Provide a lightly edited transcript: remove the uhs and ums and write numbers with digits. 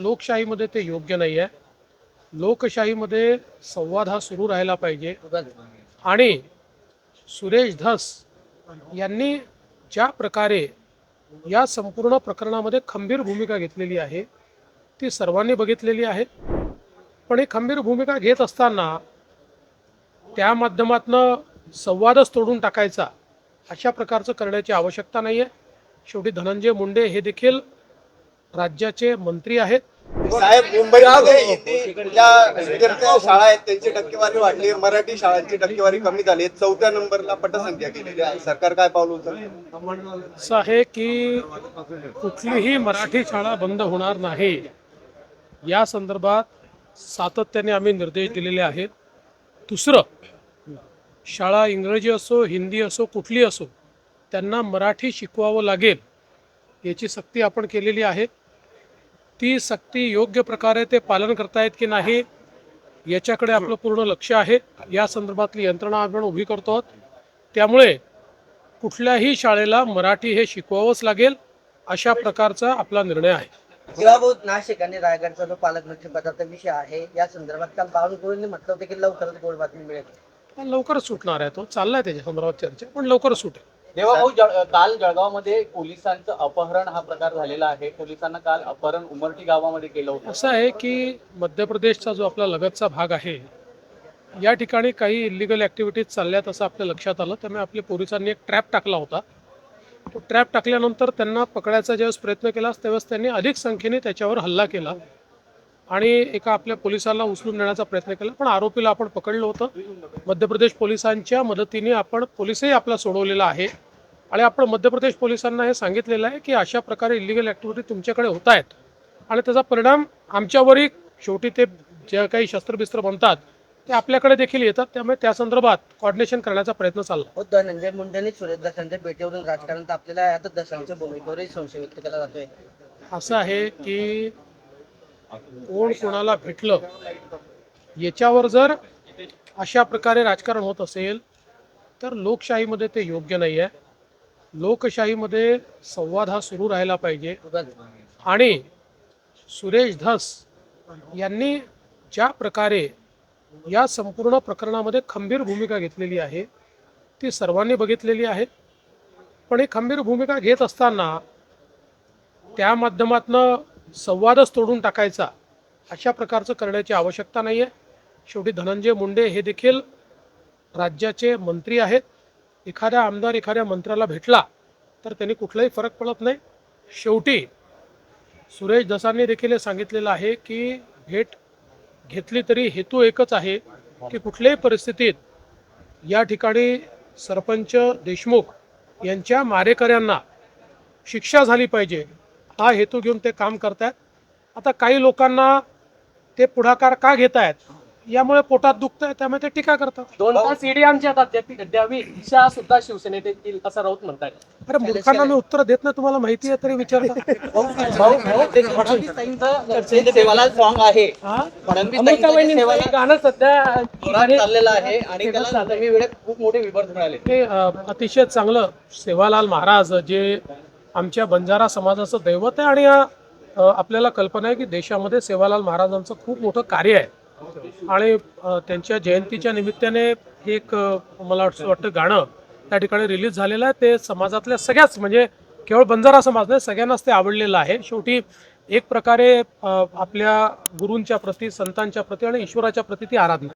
लोकशाहीमध्ये ते योग्य नाही आहे। लोकशाहीमध्ये संवाद हा सुरू राहिला पाहिजे आणि सुरेश धस यांनी ज्या प्रकारे या संपूर्ण प्रकरणामध्ये खंबीर भूमिका घेतलेली आहे ती सर्वांनी बघितलेली आहे। पण ही खंबीर भूमिका घेत असताना त्या माध्यमातून संवादच तोडून टाकायचा अशा प्रकारचं करण्याची आवश्यकता नाही आहे। शेवटी धनंजय मुंडे हे देखील राज्याचे मंत्री आहेत। साहेब, मुंबईमध्ये ज्या विद्यार्थ्या शाळा आहेत त्यांची टक्केवारी वाढली, मराठी शाळांची टक्केवारी कमी झाली, 4थ्या नंबरला पटसंख्या केलेली आहे। सरकार काय पाऊल उचलतं? असं आहे की कुठलीही मराठी शाळा बंद होणार नाही या संदर्भात सातत्याने आम्ही निर्देश दिलेले आहेत। दुसरं, शाळा इंग्रजी असो हिंदी असो कुठली असो त्यांना मराठी शिकवावं लागेल याची सक्ती आपण केलेली आहे। ती सक्ती योग्य प्रकारे ते पालन करतायत की नाही याच्याकडे आपलं पूर्ण लक्ष आहे। या संदर्भातली यंत्रणा आपण उभी करतो आहोत। त्यामुळे कुठल्याही शाळेला मराठी हे शिकवावंच लागेल अशा प्रकारचा आपला निर्णय आहे। जीवाभाऊ नाशिक आणि रायगडचा जो पालकमंत्री पदाचा विषय आहे या संदर्भात काल बावनकुळेंनी म्हटलं होतं की लवकरच गोड बातमी मिळेल। लवकरच सुटणार आहे, तो चाललाय त्याच्या संदर्भात चर्चा, पण लवकरच सुटेल। देवाभाऊ, काल जळगावमध्ये पोलिसांचं अपहरण हा प्रकार झालेला आहे। पोलिसांना काल अपहरण उमरठी गावामध्ये केलं होतं। असं आहे की मध्य प्रदेशचा जो आपला लगतचा भाग आहे या ठिकाणी काही इलिगल ॲक्टिव्हिटीज चालल्यात असं आपल्या लक्षात आलं। त्यामुळे आपल्या पोलिसांनी एक ट्रॅप टाकला होता। तो ट्रॅप टाकल्यानंतर त्यांना पकडायचा ज्यावेळेस प्रयत्न केला त्यावेळेस त्यांनी अधिक संख्येने त्याच्यावर हल्ला केला आणि एका आपल्या पोलिसाला उचलून नेण्याचा प्रयत्न केला, पण आरोपीला आपण पकडलं होतं। मध्य प्रदेश पोलिसांच्या मदतीने आपण पोलिसही आपला सोडवलेला आहे आणि आपण मध्य प्रदेश पोलिसांना हे सांगितलेलं आहे की अशा प्रकारे इलिगल ॲक्टिव्हिटी तुमच्याकडे होत आहेत आणि त्याचा परिणाम आमच्यावरही, शेवटी ते जे काही शस्त्रबिस्त्र बनतात ते आपल्याकडे देखील येतात। त्यामुळे त्या संदर्भात कोऑर्डिनेशन करण्याचा प्रयत्न चालला। धनंजय मुंडेंनी सुरेश दसांच्या भेटीवरून राजकारण तापलेलं आहे। आता दसांच्या भूमिकेवरही संशय व्यक्त केला जातोय। असं आहे की कोण कोणाला भेटलं याच्यावर जर अशा प्रकारे राजकारण होत असेल तर लोकशाहीमध्ये ते योग्य नाही आहे। लोकशाहीमध्ये संवाद हा सुरू राहिला पाहिजे आणि सुरेश धस यांनी ज्या प्रकारे या संपूर्ण प्रकरणामध्ये खंबीर भूमिका घेतलेली आहे ती सर्वांनी बघितलेली आहे। पण ही खंबीर भूमिका घेत असताना त्या माध्यमातून संवादच तोडून टाकायचा अशा प्रकारचं करण्याची आवश्यकता नाही आहे। शेवटी धनंजय मुंडे हे देखील राज्याचे मंत्री आहेत। एखाद्या आमदार एखाद्या मंत्र्याला भेटला तर त्यांनी कुठलाही फरक पडत नाही। शेवटी सुरेश धसांनी देखील हे सांगितलेलं आहे की भेट घेतली तरी हेतू एकच आहे की कुठल्याही परिस्थितीत या ठिकाणी सरपंच देशमुख यांच्या मारेकऱ्यांना शिक्षा झाली पाहिजे हा हेतू घेऊन ते काम करतात। आता काही लोकांना ते पुढाकार का घेत आहेत यामुळे पोटात दुखतंय, त्यामुळे ते टीका करतात। 2 तास ईडी आमच्या हातात द्यावी दिशा सुद्धा शिवसेनेत येतील असं राऊत म्हणतात। अरे मूर्खांना मी उत्तर देत नाही, तुम्हाला माहिती आहे तरी विचारता। सेवालाल सॉन्ग आहे गाणं सध्या चाललेलं आहे आणि त्याला नवी वेळेत खूप मोठे विवर्त मिळाले। ते अतिशय चांगलं सेवालाल महाराज जे आमच्या बंजारा समाजाचं दैवत आहे आणि आपल्याला कल्पना आहे की देशामध्ये सेवालाल महाराजांचं खूप मोठं कार्य आहे आणि त्यांच्या जयंतीच्या निमित्ताने एक मला वाटतं गाणं त्या ठिकाणी रिलीज झालेलं आहे। ते समाजातल्या सगळ्याच, म्हणजे केवळ बंजारा समाज नाही, सगळ्यांनाच ते आवडलेलं आहे। शेवटी एक प्रकारे आपल्या गुरूंच्या प्रती, संतांच्या प्रती आणि ईश्वराच्या प्रती ती आराधना।